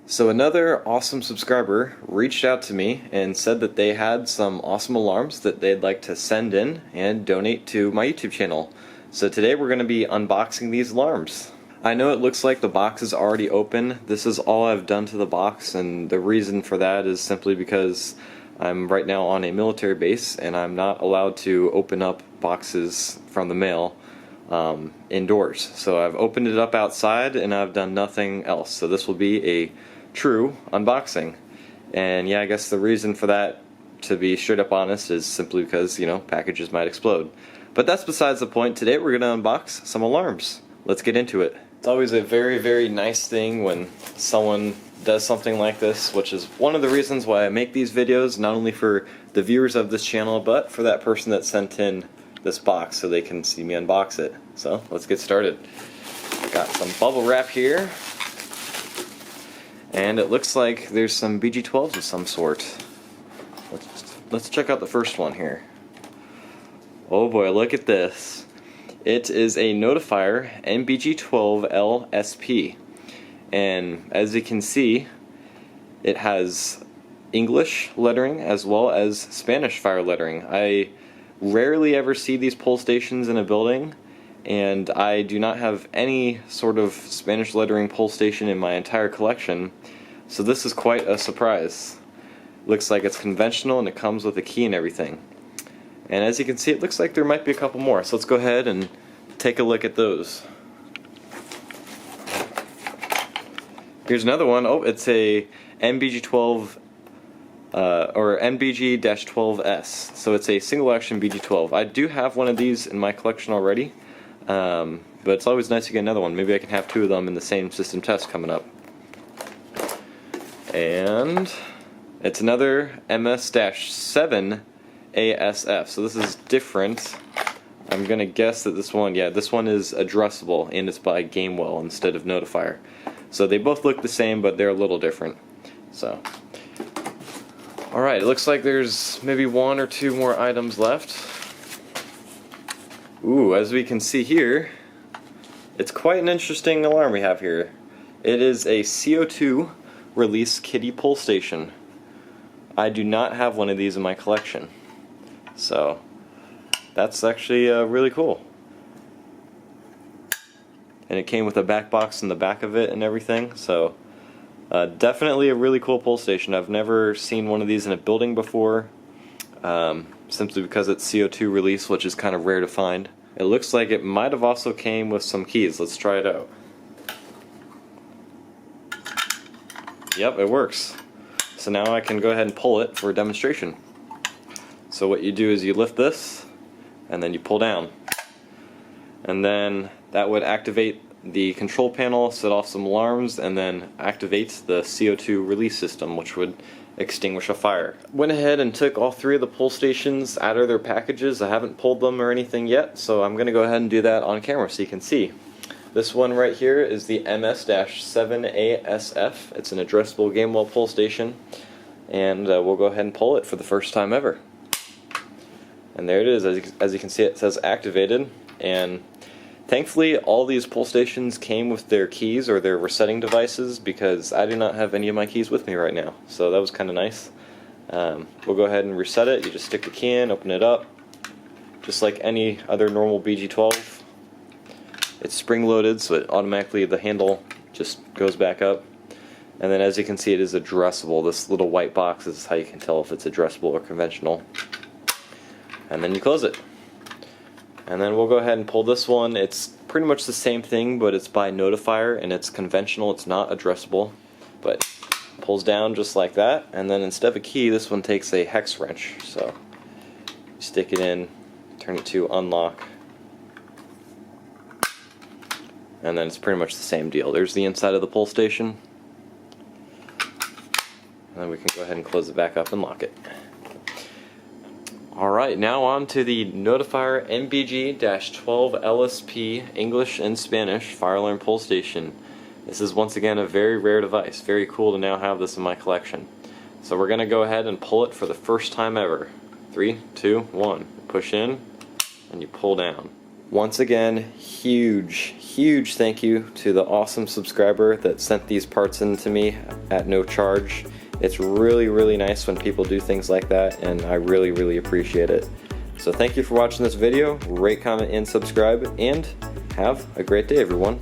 So another awesome subscriber reached out to me and said that they had some awesome alarms that they'd like to send in and donate to my YouTube channel. So today we're going to be unboxing these alarms. I know it looks like the box is already open. This is all I've done to the box, and the reason for that is simply because I'm right now on a military base and I'm not allowed to open up boxes from the mail indoors. So I've opened it up outside and I've done nothing else. So this will be a true unboxing. And yeah, I guess the reason for that, to be straight up honest, is simply because, you know, packages might explode. But that's besides the point. Today we're going to unbox some alarms. Let's get into it. It's always a very, very nice thing when someone does something like this, which is one of the reasons why I make these videos, not only for the viewers of this channel, but for that person that sent in this box so they can see me unbox it. So let's get started. Got some bubble wrap here. And it looks like there's some BG12s of some sort. Let's check out the first one here. Oh boy, look at this. It is a Notifier NBG12LSP. And as you can see, it has English lettering as well as Spanish fire lettering. I rarely ever see these pole stations in a building, and I do not have any sort of Spanish lettering pole station in my entire collection, so this is quite a surprise. Looks like it's conventional and it comes with a key and everything. And as you can see, it looks like there might be a couple more, so let's go ahead and take a look at those. Here's another one. Oh, it's a NBG12 or NBG-12S. So it's a single action BG12. I do have one of these in my collection already. But it's always nice to get another one. Maybe I can have two of them in the same system test coming up. And it's another MS-7 ASF. So this is different. I'm going to guess that this one is addressable, and it's by Gamewell instead of Notifier. So they both look the same, but they're a little different. So, alright, it looks like there's maybe one or two more items left. Ooh, as we can see here, it's quite an interesting alarm we have here. It is a CO2 release kiddie pole station. I do not have one of these in my collection. So, that's actually really cool. And it came with a back box in the back of it and everything, so definitely a really cool pole station. I've never seen one of these in a building before, simply because it's CO2 release, which is kind of rare to find. It looks like it might have also came with some keys. Let's try it out. Yep, it works. So now I can go ahead and pull it for a demonstration. So what you do is you lift this, and then you pull down. And then that would activate the control panel, set off some alarms, and then activate the CO2 release system, which would extinguish a fire. Went ahead and took all three of the pole stations out of their packages. I haven't pulled them or anything yet, so I'm going to go ahead and do that on camera so you can see. This one right here is the MS-7ASF. It's an addressable Gamewell pole station, and we'll go ahead and pull it for the first time ever. And there it is. As you can see, it says activated, and thankfully all these pole stations came with their keys or their resetting devices, because I do not have any of my keys with me right now, so that was kind of nice. We'll go ahead and reset it. You just stick the key in, open it up, just like any other normal BG12. It's spring loaded, so it automatically, the handle just goes back up. And then as you can see, it is addressable. This little white box is how you can tell if it's addressable or conventional. And then you close it. And then we'll go ahead and pull this one. It's pretty much the same thing, but it's by Notifier, and it's conventional. It's not addressable, but it pulls down just like that. And then instead of a key, this one takes a hex wrench. So you stick it in, turn it to unlock, and then it's pretty much the same deal. There's the inside of the pole station, and then we can go ahead and close it back up and lock it. Alright, now on to the Notifier NBG-12LSP English and Spanish fire alarm pole station. This is once again a very rare device. Very cool to now have this in my collection. So we're going to go ahead and pull it for the first time ever. 3, 2, 1. Push in, and you pull down. Once again, huge thank you to the awesome subscriber that sent these parts in to me at no charge. It's really nice when people do things like that, and I really appreciate it. So thank you for watching this video. Rate, comment, and subscribe, and have a great day, everyone.